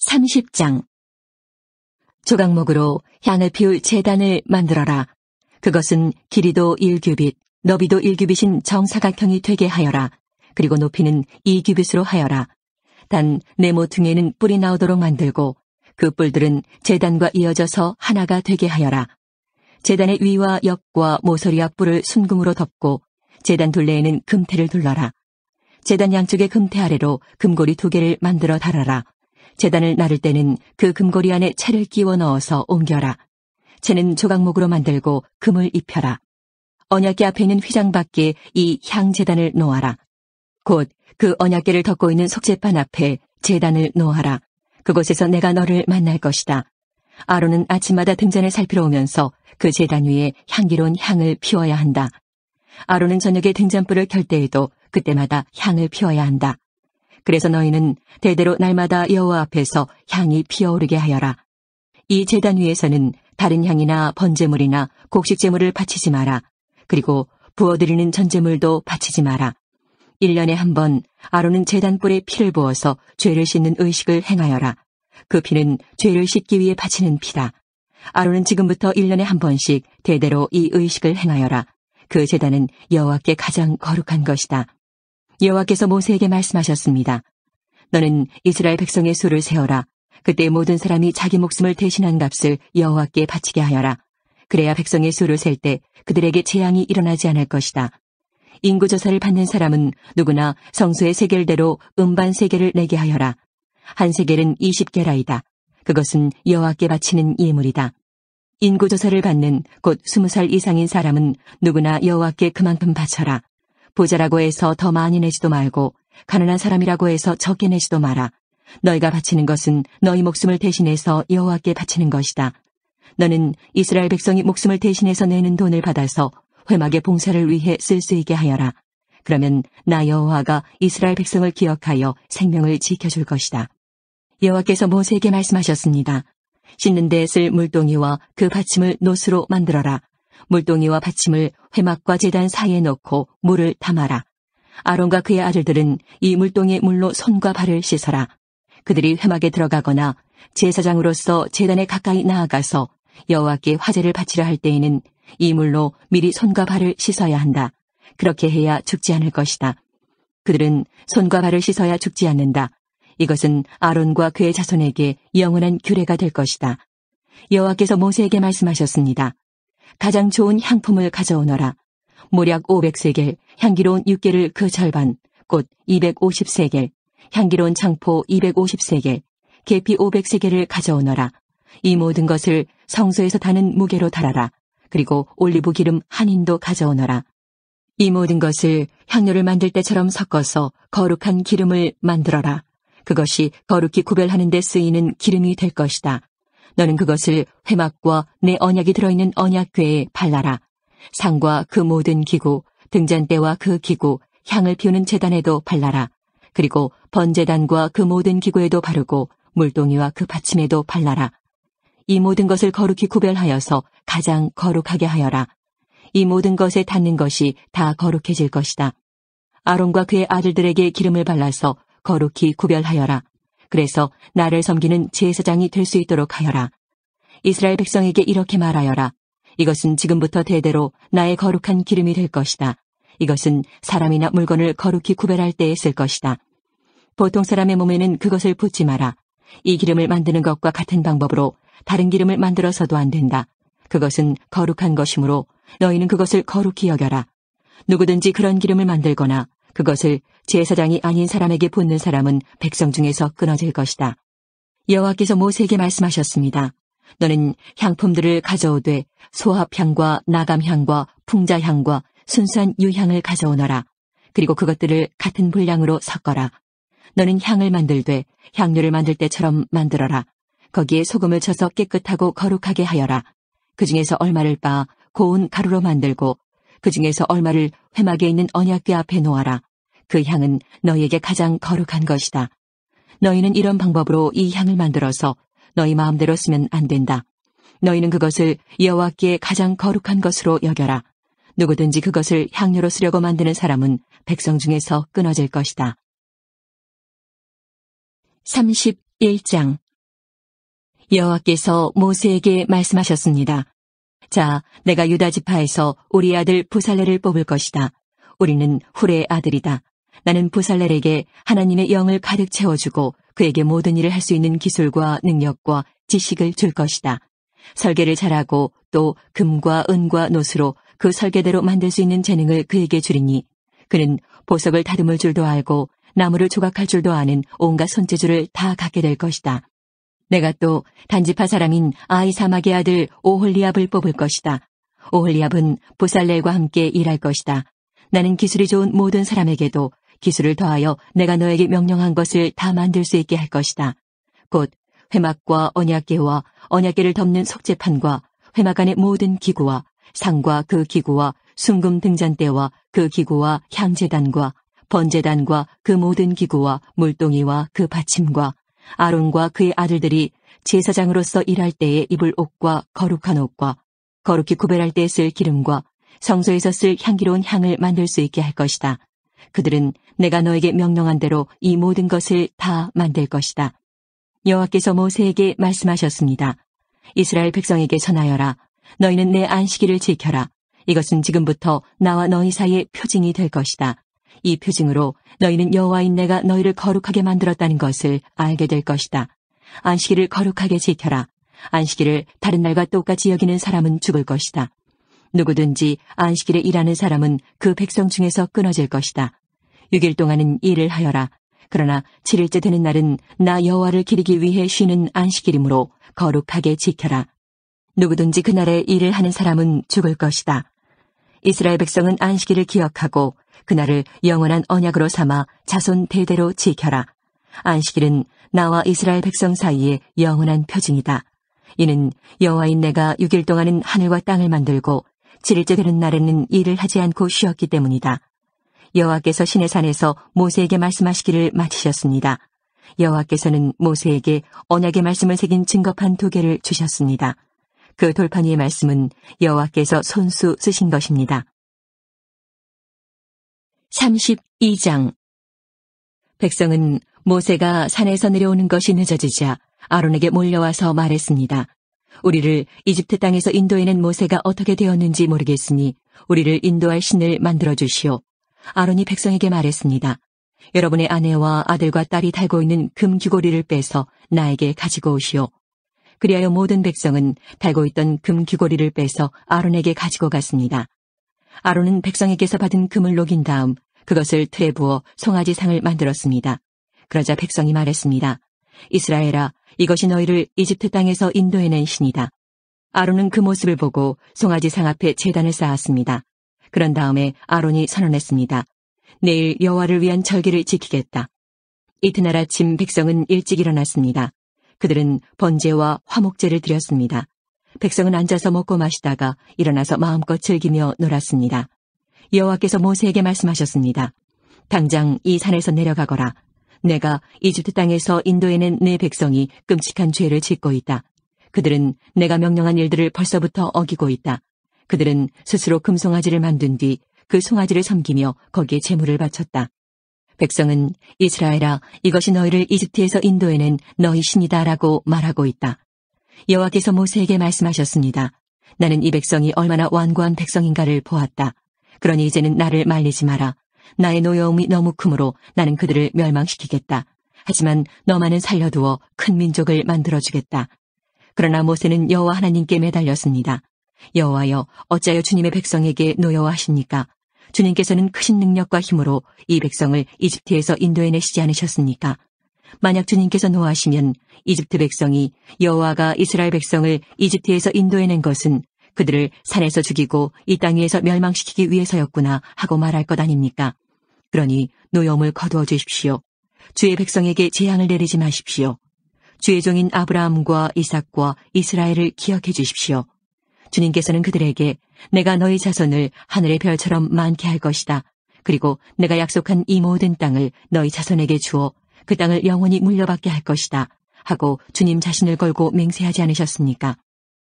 30장. 조각목으로 향을 피울 제단을 만들어라. 그것은 길이도 1규빗, 너비도 1규빗인 정사각형이 되게 하여라. 그리고 높이는 2규빗으로 하여라. 단 네 모퉁이에는 뿔이 나오도록 만들고 그 뿔들은 제단과 이어져서 하나가 되게 하여라. 제단의 위와 옆과 모서리와 뿔을 순금으로 덮고 제단 둘레에는 금테를 둘러라. 제단 양쪽의 금테 아래로 금고리 2개를 만들어 달아라. 제단을 나를 때는 그 금고리 안에 채를 끼워 넣어서 옮겨라. 채는 조각목으로 만들고 금을 입혀라. 언약궤 앞에 있는 휘장 밖에 이 향제단을 놓아라. 곧 그 언약궤를 덮고 있는 속죄판 앞에 제단을 놓아라. 그곳에서 내가 너를 만날 것이다. 아론은 아침마다 등잔을 살피러 오면서 그 제단 위에 향기로운 향을 피워야 한다. 아론은 저녁에 등잔불을 켤 때에도 그때마다 향을 피워야 한다. 그래서 너희는 대대로 날마다 여호와 앞에서 향이 피어오르게 하여라. 이 제단 위에서는 다른 향이나 번제물이나 곡식제물을 바치지 마라. 그리고 부어드리는 전제물도 바치지 마라. 1년에 한 번 아론은 제단뿔에 피를 부어서 죄를 씻는 의식을 행하여라. 그 피는 죄를 씻기 위해 바치는 피다. 아론은 지금부터 1년에 한 번씩 대대로 이 의식을 행하여라. 그 제단은 여호와께 가장 거룩한 것이다. 여호와께서 모세에게 말씀하셨습니다. 너는 이스라엘 백성의 수를 세어라. 그때 모든 사람이 자기 목숨을 대신한 값을 여호와께 바치게 하여라. 그래야 백성의 수를 셀 때 그들에게 재앙이 일어나지 않을 것이다. 인구조사를 받는 사람은 누구나 성소의 세겔대로 음반 세겔을 내게 하여라. 한 세겔은 20게라이다. 그것은 여호와께 바치는 예물이다. 인구조사를 받는 곧 20살 이상인 사람은 누구나 여호와께 그만큼 바쳐라. 부자라고 해서 더 많이 내지도 말고 가난한 사람이라고 해서 적게 내지도 마라. 너희가 바치는 것은 너희 목숨을 대신해서 여호와께 바치는 것이다. 너는 이스라엘 백성이 목숨을 대신해서 내는 돈을 받아서 회막의 봉사를 위해 쓸 수 있게 하여라. 그러면 나 여호와가 이스라엘 백성을 기억하여 생명을 지켜줄 것이다. 여호와께서 모세에게 말씀하셨습니다. 씻는 데 쓸 물동이와 그 받침을 노수로 만들어라. 물동이와 받침을 회막과 제단 사이에 넣고 물을 담아라. 아론과 그의 아들들은 이 물동의 물로 손과 발을 씻어라. 그들이 회막에 들어가거나 제사장으로서 제단에 가까이 나아가서 여호와께 화제를 바치려 할 때에는 이 물로 미리 손과 발을 씻어야 한다. 그렇게 해야 죽지 않을 것이다. 그들은 손과 발을 씻어야 죽지 않는다. 이것은 아론과 그의 자손에게 영원한 규례가 될 것이다. 여호와께서 모세에게 말씀하셨습니다. 가장 좋은 향품을 가져오너라. 모략 500세겔, 향기로운 육개를 그 절반, 곧 250세겔, 향기로운 창포 250세겔, 계피 500세겔을 가져오너라. 이 모든 것을 성소에서 다는 무게로 달아라. 그리고 올리브 기름 한 인도 가져오너라. 이 모든 것을 향료를 만들 때처럼 섞어서 거룩한 기름을 만들어라. 그것이 거룩히 구별하는 데 쓰이는 기름이 될 것이다. 너는 그것을 회막과 내 언약이 들어있는 언약궤에 발라라. 상과 그 모든 기구, 등잔대와 그 기구, 향을 피우는 제단에도 발라라. 그리고 번제단과 그 모든 기구에도 바르고 물동이와 그 받침에도 발라라. 이 모든 것을 거룩히 구별하여서 가장 거룩하게 하여라. 이 모든 것에 닿는 것이 다 거룩해질 것이다. 아론과 그의 아들들에게 기름을 발라서 거룩히 구별하여라. 그래서 나를 섬기는 제사장이 될 수 있도록 하여라. 이스라엘 백성에게 이렇게 말하여라. 이것은 지금부터 대대로 나의 거룩한 기름이 될 것이다. 이것은 사람이나 물건을 거룩히 구별할 때에 쓸 것이다. 보통 사람의 몸에는 그것을 붓지 마라. 이 기름을 만드는 것과 같은 방법으로 다른 기름을 만들어서도 안 된다. 그것은 거룩한 것이므로 너희는 그것을 거룩히 여겨라. 누구든지 그런 기름을 만들거나 그것을 제사장이 아닌 사람에게 붓는 사람은 백성 중에서 끊어질 것이다. 여호와께서 모세에게 말씀하셨습니다. 너는 향품들을 가져오되 소합향과 나감향과 풍자향과 순수한 유향을 가져오너라. 그리고 그것들을 같은 분량으로 섞어라. 너는 향을 만들되 향료를 만들 때처럼 만들어라. 거기에 소금을 쳐서 깨끗하고 거룩하게 하여라. 그 중에서 얼마를 빻아 고운 가루로 만들고 그 중에서 얼마를 회막에 있는 언약궤 앞에 놓아라. 그 향은 너희에게 가장 거룩한 것이다. 너희는 이런 방법으로 이 향을 만들어서 너희 마음대로 쓰면 안 된다. 너희는 그것을 여호와께 가장 거룩한 것으로 여겨라. 누구든지 그것을 향료로 쓰려고 만드는 사람은 백성 중에서 끊어질 것이다. 31장. 여호와께서 모세에게 말씀하셨습니다. 자, 내가 유다 지파에서 우리 아들 부살렐을 뽑을 것이다. 우리는 훌의 아들이다. 나는 부살렐에게 하나님의 영을 가득 채워주고 그에게 모든 일을 할 수 있는 기술과 능력과 지식을 줄 것이다. 설계를 잘하고 또 금과 은과 노수로 그 설계대로 만들 수 있는 재능을 그에게 주리니 그는 보석을 다듬을 줄도 알고 나무를 조각할 줄도 아는 온갖 손재주를 다 갖게 될 것이다. 내가 또 단지파 사람인 아히사막의 아들 오홀리압을 뽑을 것이다. 오홀리압은 부살렐과 함께 일할 것이다. 나는 기술이 좋은 모든 사람에게도 기술을 더하여 내가 너에게 명령한 것을 다 만들 수 있게 할 것이다. 곧 회막과 언약궤와 언약궤를 덮는 속죄판과 회막 안의 모든 기구와 상과 그 기구와 순금 등잔대와 그 기구와 향제단과 번제단과 그 모든 기구와 물동이와 그 받침과 아론과 그의 아들들이 제사장으로서 일할 때에 입을 옷과 거룩한 옷과 거룩히 구별할 때 쓸 기름과 성소에서 쓸 향기로운 향을 만들 수 있게 할 것이다. 그들은 내가 너에게 명령한 대로 이 모든 것을 다 만들 것이다. 여호와께서 모세에게 말씀하셨습니다. 이스라엘 백성에게 전하여라. 너희는 내 안식일을 지켜라. 이것은 지금부터 나와 너희 사이의 표징이 될 것이다. 이 표징으로 너희는 여호와인 내가 너희를 거룩하게 만들었다는 것을 알게 될 것이다. 안식일을 거룩하게 지켜라. 안식일을 다른 날과 똑같이 여기는 사람은 죽을 것이다. 누구든지 안식일에 일하는 사람은 그 백성 중에서 끊어질 것이다. 6일 동안은 일을 하여라. 그러나 7일째 되는 날은 나 여호와를 기리기 위해 쉬는 안식일이므로 거룩하게 지켜라. 누구든지 그날에 일을 하는 사람은 죽을 것이다. 이스라엘 백성은 안식일을 기억하고 그날을 영원한 언약으로 삼아 자손 대대로 지켜라. 안식일은 나와 이스라엘 백성 사이에 영원한 표징이다. 이는 여호와인 내가 6일 동안은 하늘과 땅을 만들고 7일째 되는 날에는 일을 하지 않고 쉬었기 때문이다. 여호와께서 시내산에서 모세에게 말씀하시기를 마치셨습니다. 여호와께서는 모세에게 언약의 말씀을 새긴 증거판 2개를 주셨습니다. 그 돌판 위의 말씀은 여호와께서 손수 쓰신 것입니다. 32장. 백성은 모세가 산에서 내려오는 것이 늦어지자 아론에게 몰려와서 말했습니다. 우리를 이집트 땅에서 인도해낸 모세가 어떻게 되었는지 모르겠으니 우리를 인도할 신을 만들어 주시오. 아론이 백성에게 말했습니다. 여러분의 아내와 아들과 딸이 달고 있는 금 귀고리를 빼서 나에게 가지고 오시오. 그리하여 모든 백성은 달고 있던 금 귀고리를 빼서 아론에게 가지고 갔습니다. 아론은 백성에게서 받은 금을 녹인 다음 그것을 틀에 부어 송아지상을 만들었습니다. 그러자 백성이 말했습니다. 이스라엘아, 이것이 너희를 이집트 땅에서 인도해낸 신이다. 아론은 그 모습을 보고 송아지상 앞에 제단을 쌓았습니다. 그런 다음에 아론이 선언했습니다. 내일 여호와를 위한 절기를 지키겠다. 이튿날 아침 백성은 일찍 일어났습니다. 그들은 번제와 화목제를 드렸습니다. 백성은 앉아서 먹고 마시다가 일어나서 마음껏 즐기며 놀았습니다. 여호와께서 모세에게 말씀하셨습니다. 당장 이 산에서 내려가거라. 내가 이집트 땅에서 인도해낸 내 백성이 끔찍한 죄를 짓고 있다. 그들은 내가 명령한 일들을 벌써부터 어기고 있다. 그들은 스스로 금송아지를 만든 뒤 그 송아지를 섬기며 거기에 제물을 바쳤다. 백성은 이스라엘아, 이것이 너희를 이집트에서 인도해낸 너희 신이다라고 말하고 있다. 여호와께서 모세에게 말씀하셨습니다. 나는 이 백성이 얼마나 완고한 백성인가를 보았다. 그러니 이제는 나를 말리지 마라. 나의 노여움이 너무 크므로 나는 그들을 멸망시키겠다. 하지만 너만은 살려두어 큰 민족을 만들어주겠다. 그러나 모세는 여호와 하나님께 매달렸습니다. 여호와여, 어찌하여 주님의 백성에게 노여워하십니까? 주님께서는 크신 능력과 힘으로 이 백성을 이집트에서 인도해내시지 않으셨습니까? 만약 주님께서 노하시면 이집트 백성이 여호와가 이스라엘 백성을 이집트에서 인도해낸 것은 그들을 산에서 죽이고 이 땅 위에서 멸망시키기 위해서였구나 하고 말할 것 아닙니까? 그러니 노여움을 거두어 주십시오. 주의 백성에게 재앙을 내리지 마십시오. 주의 종인 아브라함과 이삭과 이스라엘을 기억해 주십시오. 주님께서는 그들에게 내가 너희 자손을 하늘의 별처럼 많게 할 것이다. 그리고 내가 약속한 이 모든 땅을 너희 자손에게 주어 그 땅을 영원히 물려받게 할 것이다. 하고 주님 자신을 걸고 맹세하지 않으셨습니까?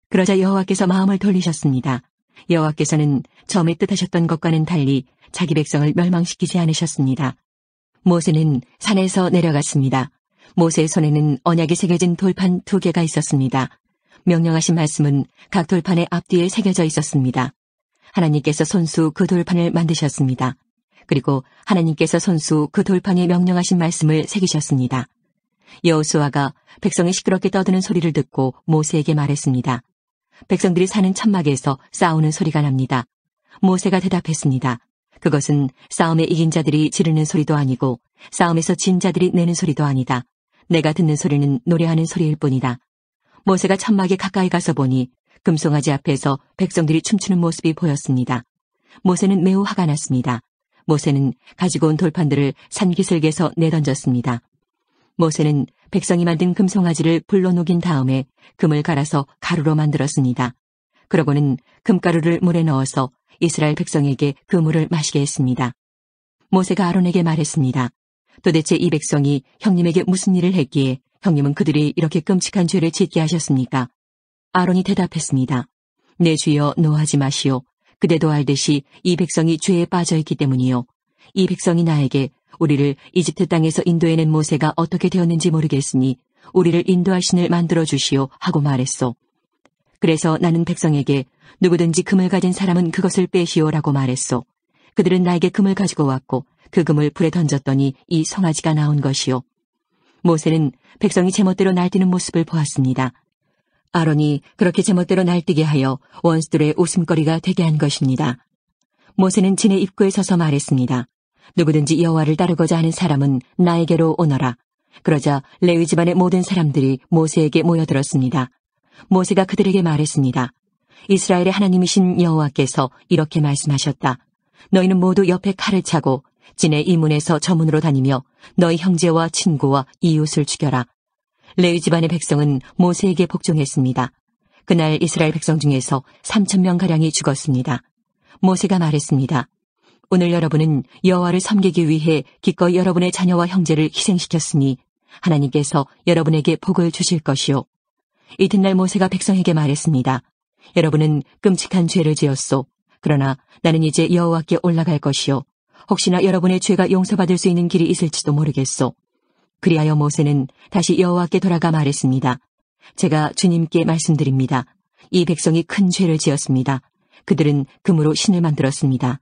그러자 여호와께서 마음을 돌리셨습니다. 여호와께서는 처음에 뜻하셨던 것과는 달리 자기 백성을 멸망시키지 않으셨습니다. 모세는 산에서 내려갔습니다. 모세의 손에는 언약이 새겨진 돌판 2개가 있었습니다. 명령하신 말씀은 각 돌판의 앞뒤에 새겨져 있었습니다. 하나님께서 손수 그 돌판을 만드셨습니다. 그리고 하나님께서 손수 그 돌판에 명령하신 말씀을 새기셨습니다. 여호수아가 백성이 시끄럽게 떠드는 소리를 듣고 모세에게 말했습니다. 백성들이 사는 천막에서 싸우는 소리가 납니다. 모세가 대답했습니다. 그것은 싸움에 이긴 자들이 지르는 소리도 아니고 싸움에서 진 자들이 내는 소리도 아니다. 내가 듣는 소리는 노래하는 소리일 뿐이다. 모세가 천막에 가까이 가서 보니 금송아지 앞에서 백성들이 춤추는 모습이 보였습니다. 모세는 매우 화가 났습니다. 모세는 가지고 온 돌판들을 산기슭에서 내던졌습니다. 모세는 백성이 만든 금송아지를 불로 녹인 다음에 금을 갈아서 가루로 만들었습니다. 그러고는 금가루를 물에 넣어서 이스라엘 백성에게 그 물을 마시게 했습니다. 모세가 아론에게 말했습니다. 도대체 이 백성이 형님에게 무슨 일을 했기에 형님은 그들이 이렇게 끔찍한 죄를 짓게 하셨습니까? 아론이 대답했습니다. 내 주여 노하지 마시오. 그대도 알듯이 이 백성이 죄에 빠져 있기 때문이요. 이 백성이 나에게 우리를 이집트 땅에서 인도해낸 모세가 어떻게 되었는지 모르겠으니 우리를 인도할 신을 만들어 주시오 하고 말했소. 그래서 나는 백성에게 누구든지 금을 가진 사람은 그것을 빼시오라고 말했소. 그들은 나에게 금을 가지고 왔고 그 금을 불에 던졌더니 이 송아지가 나온 것이요. 모세는 백성이 제멋대로 날뛰는 모습을 보았습니다. 아론이 그렇게 제멋대로 날뛰게 하여 원수들의 웃음거리가 되게 한 것입니다. 모세는 진의 입구에 서서 말했습니다. 누구든지 여호와를 따르고자 하는 사람은 나에게로 오너라. 그러자 레위 집안의 모든 사람들이 모세에게 모여들었습니다. 모세가 그들에게 말했습니다. 이스라엘의 하나님이신 여호와께서 이렇게 말씀하셨다. 너희는 모두 옆에 칼을 차고 진의 이 문에서 저 문으로 다니며 너희 형제와 친구와 이웃을 죽여라. 레위 집안의 백성은 모세에게 복종했습니다. 그날 이스라엘 백성 중에서 3,000명가량이 죽었습니다. 모세가 말했습니다. 오늘 여러분은 여호와를 섬기기 위해 기꺼이 여러분의 자녀와 형제를 희생시켰으니 하나님께서 여러분에게 복을 주실 것이요. 이튿날 모세가 백성에게 말했습니다. 여러분은 끔찍한 죄를 지었소. 그러나 나는 이제 여호와께 올라갈 것이요. 혹시나 여러분의 죄가 용서받을 수 있는 길이 있을지도 모르겠소. 그리하여 모세는 다시 여호와께 돌아가 말했습니다. 제가 주님께 말씀드립니다. 이 백성이 큰 죄를 지었습니다. 그들은 금으로 신을 만들었습니다.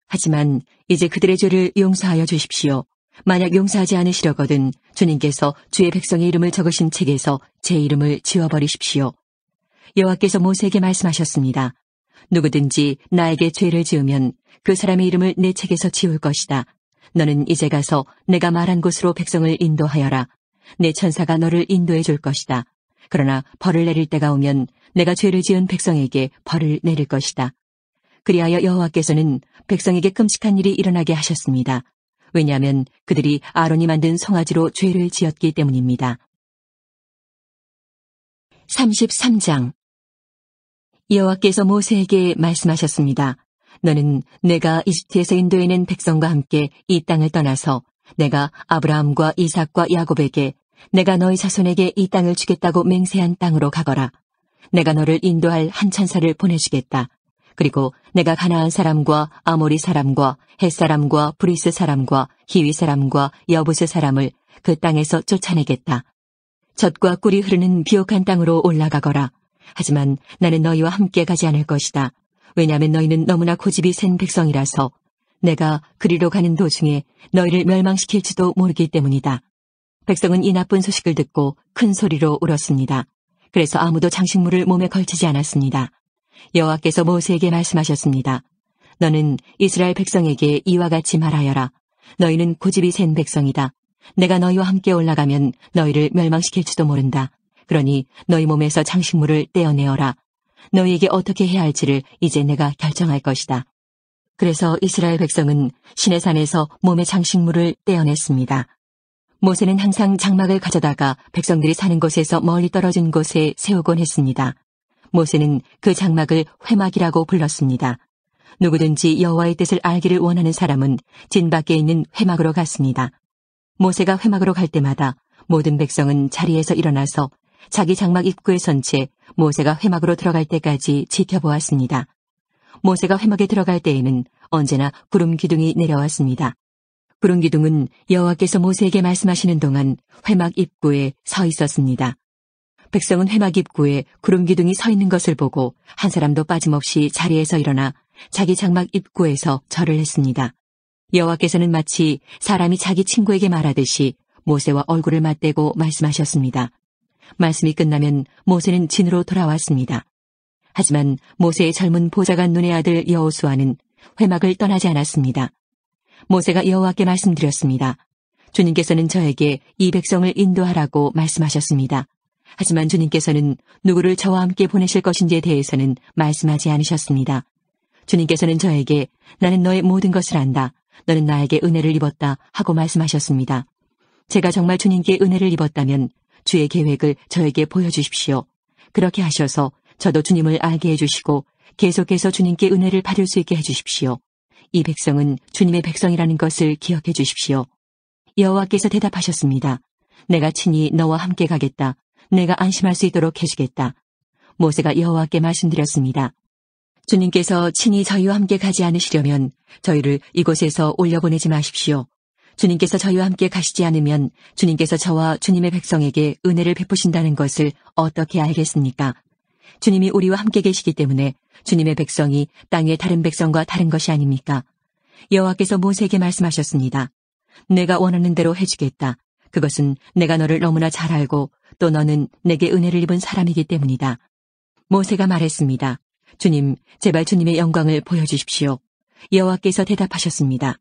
하지만 이제 그들의 죄를 용서하여 주십시오. 만약 용서하지 않으시려거든 주님께서 주의 백성의 이름을 적으신 책에서 제 이름을 지워버리십시오. 여호와께서 모세에게 말씀하셨습니다. 누구든지 나에게 죄를 지으면 그 사람의 이름을 내 책에서 지울 것이다. 너는 이제 가서 내가 말한 곳으로 백성을 인도하여라. 내 천사가 너를 인도해 줄 것이다. 그러나 벌을 내릴 때가 오면 내가 죄를 지은 백성에게 벌을 내릴 것이다. 그리하여 여호와께서는 백성에게 끔찍한 일이 일어나게 하셨습니다. 왜냐하면 그들이 아론이 만든 송아지로 죄를 지었기 때문입니다. 33장 여호와께서 모세에게 말씀하셨습니다. 너는 내가 이집트에서 인도해낸 백성과 함께 이 땅을 떠나서 내가 아브라함과 이삭과 야곱에게 내가 너희 자손에게 이 땅을 주겠다고 맹세한 땅으로 가거라. 내가 너를 인도할 한 천사를 보내주겠다. 그리고 내가 가나안 사람과 아모리 사람과 헷 사람과 브리스 사람과 히위 사람과 여부스 사람을 그 땅에서 쫓아내겠다. 젖과 꿀이 흐르는 비옥한 땅으로 올라가거라. 하지만 나는 너희와 함께 가지 않을 것이다. 왜냐하면 너희는 너무나 고집이 센 백성이라서 내가 그리로 가는 도중에 너희를 멸망시킬지도 모르기 때문이다. 백성은 이 나쁜 소식을 듣고 큰 소리로 울었습니다. 그래서 아무도 장식물을 몸에 걸치지 않았습니다. 여호와께서 모세에게 말씀하셨습니다. 너는 이스라엘 백성에게 이와 같이 말하여라. 너희는 고집이 센 백성이다. 내가 너희와 함께 올라가면 너희를 멸망시킬지도 모른다. 그러니 너희 몸에서 장식물을 떼어내어라. 너희에게 어떻게 해야 할지를 이제 내가 결정할 것이다. 그래서 이스라엘 백성은 시내산에서 몸의 장식물을 떼어냈습니다. 모세는 항상 장막을 가져다가 백성들이 사는 곳에서 멀리 떨어진 곳에 세우곤 했습니다. 모세는 그 장막을 회막이라고 불렀습니다. 누구든지 여호와의 뜻을 알기를 원하는 사람은 진 밖에 있는 회막으로 갔습니다. 모세가 회막으로 갈 때마다 모든 백성은 자리에서 일어나서 자기 장막 입구에 선 채 모세가 회막으로 들어갈 때까지 지켜보았습니다. 모세가 회막에 들어갈 때에는 언제나 구름 기둥이 내려왔습니다. 구름 기둥은 여호와께서 모세에게 말씀하시는 동안 회막 입구에 서 있었습니다. 백성은 회막 입구에 구름 기둥이 서 있는 것을 보고 한 사람도 빠짐없이 자리에서 일어나 자기 장막 입구에서 절을 했습니다. 여호와께서는 마치 사람이 자기 친구에게 말하듯이 모세와 얼굴을 맞대고 말씀하셨습니다. 말씀이 끝나면 모세는 진으로 돌아왔습니다. 하지만 모세의 젊은 보좌관 눈의 아들 여호수아는 회막을 떠나지 않았습니다. 모세가 여호와께 말씀드렸습니다. 주님께서는 저에게 이 백성을 인도하라고 말씀하셨습니다. 하지만 주님께서는 누구를 저와 함께 보내실 것인지에 대해서는 말씀하지 않으셨습니다. 주님께서는 저에게 나는 너의 모든 것을 안다. 너는 나에게 은혜를 입었다 하고 말씀하셨습니다. 제가 정말 주님께 은혜를 입었다면 주의 계획을 저에게 보여주십시오. 그렇게 하셔서 저도 주님을 알게 해주시고 계속해서 주님께 은혜를 받을 수 있게 해주십시오. 이 백성은 주님의 백성이라는 것을 기억해 주십시오. 여호와께서 대답하셨습니다. 내가 친히 너와 함께 가겠다. 내가 안심할 수 있도록 해주겠다. 모세가 여호와께 말씀드렸습니다. 주님께서 친히 저희와 함께 가지 않으시려면 저희를 이곳에서 올려보내지 마십시오. 주님께서 저희와 함께 가시지 않으면 주님께서 저와 주님의 백성에게 은혜를 베푸신다는 것을 어떻게 알겠습니까? 주님이 우리와 함께 계시기 때문에 주님의 백성이 땅 위의 다른 백성과 다른 것이 아닙니까? 여호와께서 모세에게 말씀하셨습니다. 내가 원하는 대로 해주겠다. 그것은 내가 너를 너무나 잘 알고 또 너는 내게 은혜를 입은 사람이기 때문이다. 모세가 말했습니다. 주님, 제발 주님의 영광을 보여주십시오. 여호와께서 대답하셨습니다.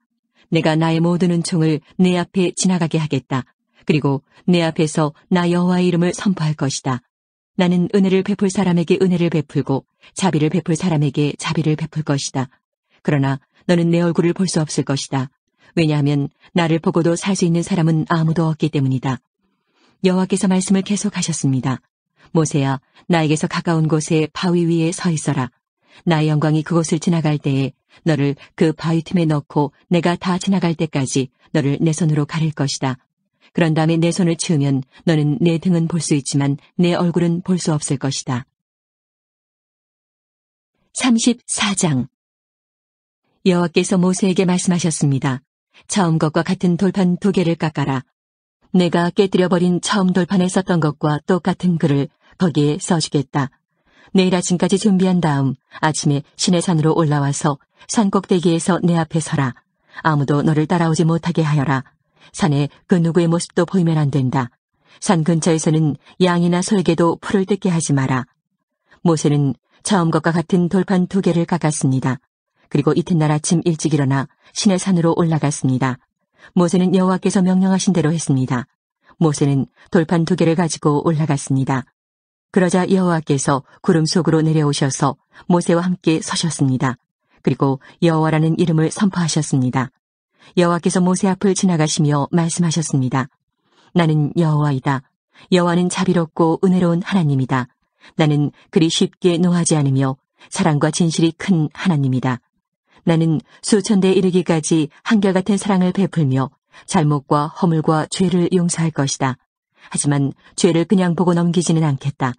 내가 나의 모든 은총을 내 앞에 지나가게 하겠다. 그리고 내 앞에서 나 여호와의 이름을 선포할 것이다. 나는 은혜를 베풀 사람에게 은혜를 베풀고 자비를 베풀 사람에게 자비를 베풀 것이다. 그러나 너는 내 얼굴을 볼 수 없을 것이다. 왜냐하면 나를 보고도 살 수 있는 사람은 아무도 없기 때문이다. 여호와께서 말씀을 계속하셨습니다. 모세야, 나에게서 가까운 곳에 바위 위에 서 있어라. 나의 영광이 그곳을 지나갈 때에 너를 그 바위 틈에 넣고 내가 다 지나갈 때까지 너를 내 손으로 가릴 것이다. 그런 다음에 내 손을 치우면 너는 내 등은 볼 수 있지만 내 얼굴은 볼 수 없을 것이다. 34장 여호와께서 모세에게 말씀하셨습니다. 처음 것과 같은 돌판 2개를 깎아라. 내가 깨뜨려버린 처음 돌판에 썼던 것과 똑같은 글을 거기에 써주겠다. 내일 아침까지 준비한 다음 아침에 시내산으로 올라와서 산 꼭대기에서 내 앞에 서라. 아무도 너를 따라오지 못하게 하여라. 산에 그 누구의 모습도 보이면 안 된다. 산 근처에서는 양이나 소에게도 풀을 뜯게 하지 마라. 모세는 처음 것과 같은 돌판 2개를 깎았습니다. 그리고 이튿날 아침 일찍 일어나 시내산으로 올라갔습니다. 모세는 여호와께서 명령하신 대로 했습니다. 모세는 돌판 2개를 가지고 올라갔습니다. 그러자 여호와께서 구름 속으로 내려오셔서 모세와 함께 서셨습니다. 그리고 여호와라는 이름을 선포하셨습니다. 여호와께서 모세 앞을 지나가시며 말씀하셨습니다. 나는 여호와이다. 여호와는 자비롭고 은혜로운 하나님이다. 나는 그리 쉽게 노하지 않으며 사랑과 진실이 큰 하나님이다. 나는 수천 대에 이르기까지 한결같은 사랑을 베풀며 잘못과 허물과 죄를 용서할 것이다. 하지만 죄를 그냥 보고 넘기지는 않겠다.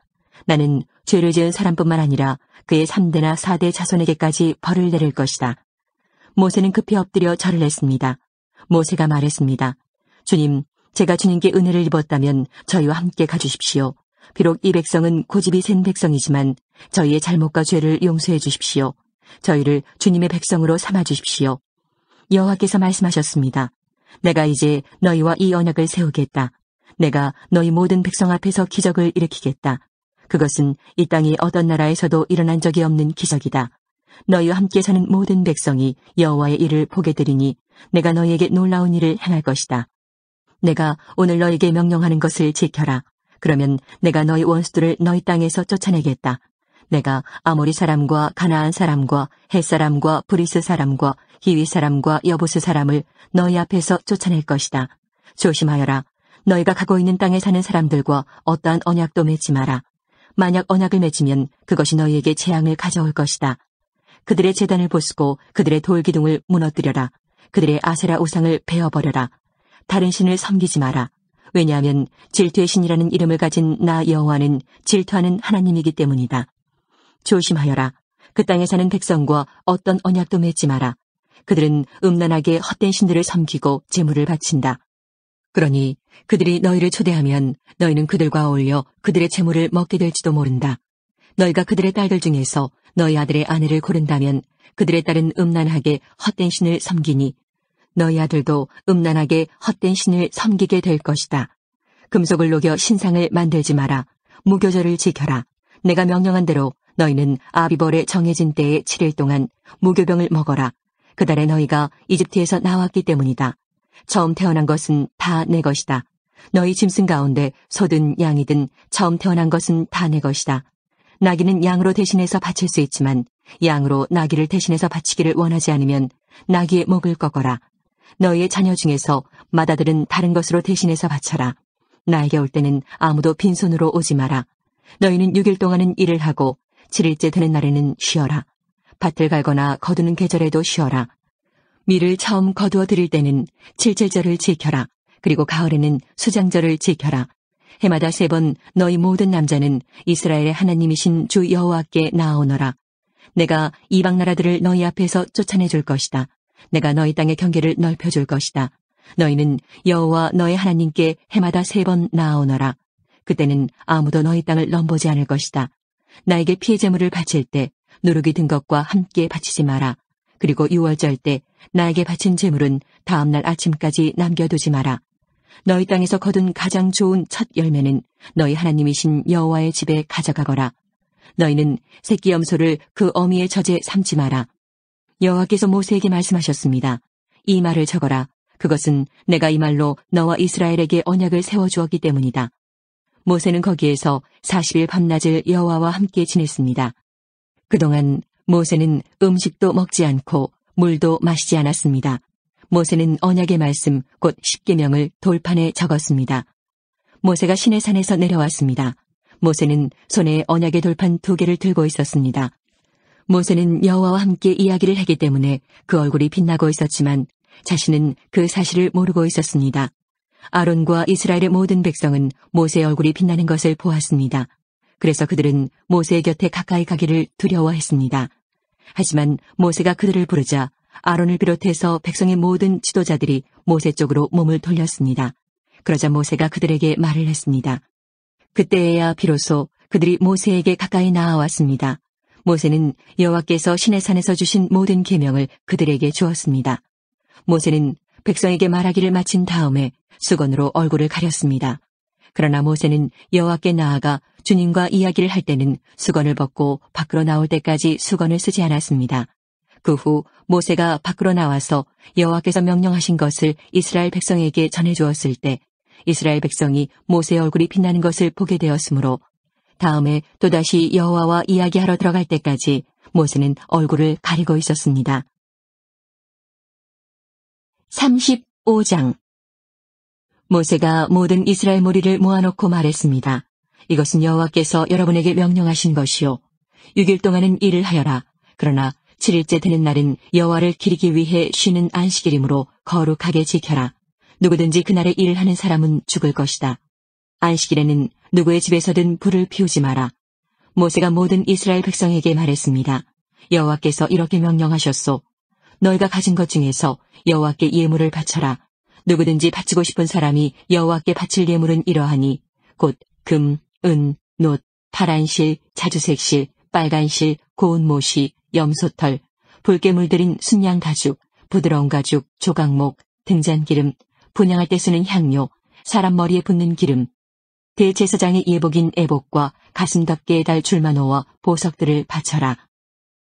나는 죄를 지은 사람뿐만 아니라 그의 3대나 4대 자손에게까지 벌을 내릴 것이다. 모세는 급히 엎드려 절을 했습니다. 모세가 말했습니다. 주님, 제가 주님께 은혜를 입었다면 저희와 함께 가주십시오. 비록 이 백성은 고집이 센 백성이지만 저희의 잘못과 죄를 용서해 주십시오. 저희를 주님의 백성으로 삼아 주십시오. 여호와께서 말씀하셨습니다. 내가 이제 너희와 이 언약을 세우겠다. 내가 너희 모든 백성 앞에서 기적을 일으키겠다. 그것은 이 땅이 어떤 나라에서도 일어난 적이 없는 기적이다. 너희와 함께 사는 모든 백성이 여호와의 일을 보게 되리니 내가 너희에게 놀라운 일을 행할 것이다. 내가 오늘 너희에게 명령하는 것을 지켜라. 그러면 내가 너희 원수들을 너희 땅에서 쫓아내겠다. 내가 아모리 사람과 가나안 사람과 헷 사람과 브리스 사람과 히위 사람과 여부스 사람을 너희 앞에서 쫓아낼 것이다. 조심하여라. 너희가 가고 있는 땅에 사는 사람들과 어떠한 언약도 맺지 마라. 만약 언약을 맺으면 그것이 너희에게 재앙을 가져올 것이다. 그들의 제단을 부수고 그들의 돌기둥을 무너뜨려라. 그들의 아세라 우상을 베어버려라. 다른 신을 섬기지 마라. 왜냐하면 질투의 신이라는 이름을 가진 나 여호와는 질투하는 하나님이기 때문이다. 조심하여라. 그 땅에 사는 백성과 어떤 언약도 맺지 마라. 그들은 음란하게 헛된 신들을 섬기고 제물을 바친다. 그러니 그들이 너희를 초대하면 너희는 그들과 어울려 그들의 제물을 먹게 될지도 모른다. 너희가 그들의 딸들 중에서 너희 아들의 아내를 고른다면 그들의 딸은 음란하게 헛된 신을 섬기니 너희 아들도 음란하게 헛된 신을 섬기게 될 것이다. 금속을 녹여 신상을 만들지 마라. 무교절을 지켜라. 내가 명령한 대로 너희는 아비벌의 정해진 때에 7일 동안 무교병을 먹어라. 그달에 너희가 이집트에서 나왔기 때문이다. 처음 태어난 것은 다 내 것이다. 너희 짐승 가운데 소든 양이든 처음 태어난 것은 다 내 것이다. 나귀는 양으로 대신해서 바칠 수 있지만 양으로 나귀를 대신해서 바치기를 원하지 않으면 나귀의 목을 꺾어라. 너희의 자녀 중에서 맏아들은 다른 것으로 대신해서 바쳐라. 나에게 올 때는 아무도 빈손으로 오지 마라. 너희는 6일 동안은 일을 하고 7일째 되는 날에는 쉬어라. 밭을 갈거나 거두는 계절에도 쉬어라. 밀을 처음 거두어 드릴 때는 칠칠절을 지켜라. 그리고 가을에는 수장절을 지켜라. 해마다 3번 너희 모든 남자는 이스라엘의 하나님이신 주 여호와께 나아오너라. 내가 이방 나라들을 너희 앞에서 쫓아내줄 것이다. 내가 너희 땅의 경계를 넓혀줄 것이다. 너희는 여호와 너희 하나님께 해마다 3번 나아오너라. 그때는 아무도 너희 땅을 넘보지 않을 것이다. 나에게 피의 제물을 바칠 때 누룩이 든 것과 함께 바치지 마라. 그리고 6월절 때 나에게 바친 제물은 다음날 아침까지 남겨두지 마라. 너희 땅에서 거둔 가장 좋은 첫 열매는 너희 하나님이신 여호와의 집에 가져가거라. 너희는 새끼 염소를 그 어미의 젖에 삼지 마라. 여호와께서 모세에게 말씀하셨습니다. 이 말을 적어라. 그것은 내가 이 말로 너와 이스라엘에게 언약을 세워주었기 때문이다. 모세는 거기에서 40일 밤낮을 여호와와 함께 지냈습니다. 그동안 모세는 음식도 먹지 않고 물도 마시지 않았습니다. 모세는 언약의 말씀 곧 십계명을 돌판에 적었습니다. 모세가 시내산에서 내려왔습니다. 모세는 손에 언약의 돌판 2개를 들고 있었습니다. 모세는 여호와와 함께 이야기를 하기 때문에 그 얼굴이 빛나고 있었지만 자신은 그 사실을 모르고 있었습니다. 아론과 이스라엘의 모든 백성은 모세의 얼굴이 빛나는 것을 보았습니다. 그래서 그들은 모세의 곁에 가까이 가기를 두려워했습니다. 하지만 모세가 그들을 부르자 아론을 비롯해서 백성의 모든 지도자들이 모세 쪽으로 몸을 돌렸습니다. 그러자 모세가 그들에게 말을 했습니다. 그때에야 비로소 그들이 모세에게 가까이 나아왔습니다. 모세는 여호와께서 시내산에서 주신 모든 계명을 그들에게 주었습니다. 모세는 백성에게 말하기를 마친 다음에 수건으로 얼굴을 가렸습니다. 그러나 모세는 여호와께 나아가 주님과 이야기를 할 때는 수건을 벗고 밖으로 나올 때까지 수건을 쓰지 않았습니다. 그 후 모세가 밖으로 나와서 여호와께서 명령하신 것을 이스라엘 백성에게 전해주었을 때 이스라엘 백성이 모세의 얼굴이 빛나는 것을 보게 되었으므로 다음에 또다시 여호와와 이야기하러 들어갈 때까지 모세는 얼굴을 가리고 있었습니다. 35장 모세가 모든 이스라엘 무리를 모아놓고 말했습니다. 이것은 여호와께서 여러분에게 명령하신 것이요. 6일 동안은 일을 하여라. 그러나 7일째 되는 날은 여호와를 기리기 위해 쉬는 안식일이므로 거룩하게 지켜라. 누구든지 그날에 일을 하는 사람은 죽을 것이다. 안식일에는 누구의 집에서든 불을 피우지 마라. 모세가 모든 이스라엘 백성에게 말했습니다. 여호와께서 이렇게 명령하셨소. 너희가 가진 것 중에서 여호와께 예물을 바쳐라. 누구든지 바치고 싶은 사람이 여호와께 바칠 예물은 이러하니 곧 금, 은, 놋, 파란 실, 자주색 실, 빨간 실, 고운 모시, 염소털, 붉게 물들인 순양 가죽, 부드러운 가죽, 조각목, 등잔기름, 분향할 때 쓰는 향료, 사람 머리에 붓는 기름, 대제사장의 예복인 애복과 가슴 덮개에 달 줄마노와 보석들을 바쳐라.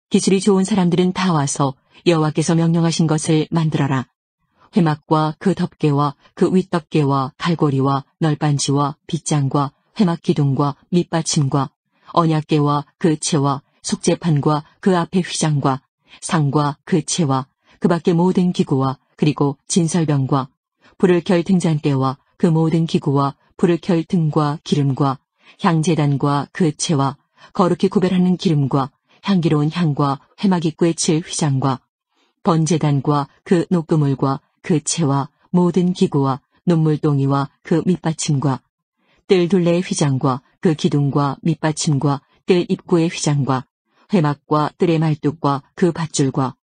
기술이 좋은 사람들은 다 와서 여호와께서 명령하신 것을 만들어라. 회막과 그 덮개와 그 윗덮개와 갈고리와 널빤지와 빗장과 회막 기둥과 밑받침과 언약궤와 그 채와 속죄판과 그 앞에 휘장과 상과 그 채와 그 밖의 모든 기구와 그리고 진설병과 불을 켤 등잔대와 그 모든 기구와 불을 켤 등과 기름과 향제단과 그 채와 거룩히 구별하는 기름과 향기로운 향과 회막 입구에 칠 휘장과 번제단과 그 녹그물과 그 채와 모든 기구와 눈물동이와 그 밑받침과 뜰 둘레의 휘장과 그 기둥과 밑받침과 뜰 입구의 휘장과 회막과 뜰의 말뚝과 그 밧줄과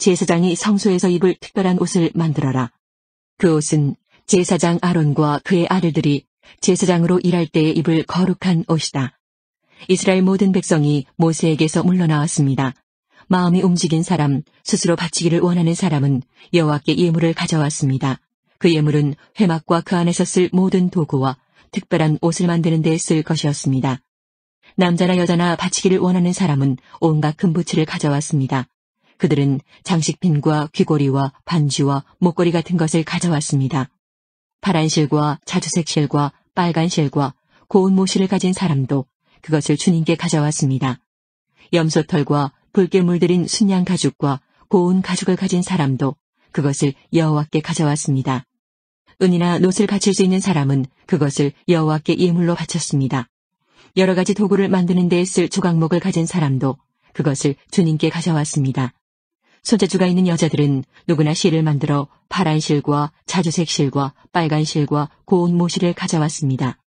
제사장이 성소에서 입을 특별한 옷을 만들어라. 그 옷은 제사장 아론과 그의 아들들이 제사장으로 일할 때에 입을 거룩한 옷이다. 이스라엘 모든 백성이 모세에게서 물러나왔습니다. 마음이 움직인 사람, 스스로 바치기를 원하는 사람은 여호와께 예물을 가져왔습니다. 그 예물은 회막과 그 안에서 쓸 모든 도구와 특별한 옷을 만드는 데 쓸 것이었습니다. 남자나 여자나 바치기를 원하는 사람은 온갖 금부치를 가져왔습니다. 그들은 장식핀과 귀고리와 반지와 목걸이 같은 것을 가져왔습니다. 파란 실과 자주색 실과 빨간 실과 고운 모실을 가진 사람도 그것을 주님께 가져왔습니다. 염소털과 붉게 물들인 순양 가죽과 고운 가죽을 가진 사람도 그것을 여호와께 가져왔습니다. 은이나 놋을 바칠 수 있는 사람은 그것을 여호와께 예물로 바쳤습니다. 여러 가지 도구를 만드는 데 쓸 조각목을 가진 사람도 그것을 주님께 가져왔습니다. 손재주가 있는 여자들은 누구나 실을 만들어 파란 실과 자주색 실과 빨간 실과 고운 모실을 가져왔습니다.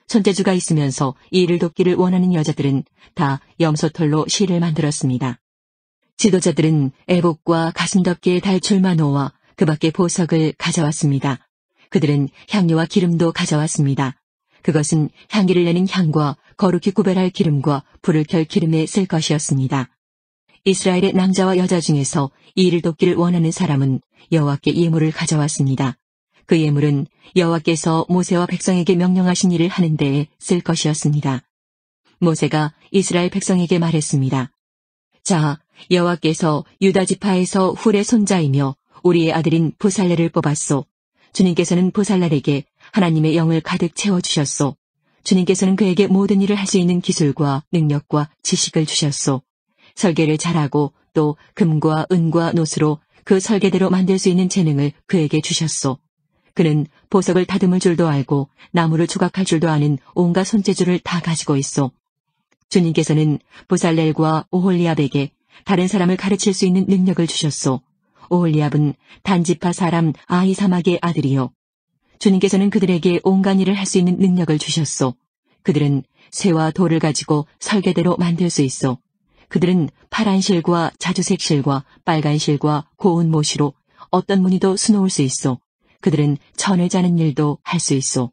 손재주가 있으면서 이 일을 돕기를 원하는 여자들은 다 염소털로 실을 만들었습니다. 지도자들은 애복과 가슴덮개에 달 줄마노와 그 밖의 보석을 가져왔습니다. 그들은 향료와 기름도 가져왔습니다. 그것은 향기를 내는 향과 거룩히 구별할 기름과 불을 켤 기름에 쓸 것이었습니다. 이스라엘의 남자와 여자 중에서 이 일을 돕기를 원하는 사람은 여호와께 예물을 가져왔습니다. 그 예물은 여호와께서 모세와 백성에게 명령하신 일을 하는 데에 쓸 것이었습니다. 모세가 이스라엘 백성에게 말했습니다. 자, 여호와께서 유다 지파에서 훌의 손자이며 우리의 아들인 부살렐을 뽑았소. 주님께서는 부살렐에게 하나님의 영을 가득 채워주셨소. 주님께서는 그에게 모든 일을 할 수 있는 기술과 능력과 지식을 주셨소. 설계를 잘하고 또 금과 은과 놋으로 그 설계대로 만들 수 있는 재능을 그에게 주셨소. 그는 보석을 다듬을 줄도 알고 나무를 조각할 줄도 아는 온갖 손재주를 다 가지고 있소. 주님께서는 부살렐과 오홀리압에게 다른 사람을 가르칠 수 있는 능력을 주셨소. 오홀리압은 단지파 사람 아히사막의 아들이요. 주님께서는 그들에게 온갖 일을 할 수 있는 능력을 주셨소. 그들은 쇠와 돌을 가지고 설계대로 만들 수 있소. 그들은 파란 실과 자주색 실과 빨간 실과 고운 모시로 어떤 무늬도 수놓을 수 있소. 그들은 천을 짜는 일도 할 수 있소.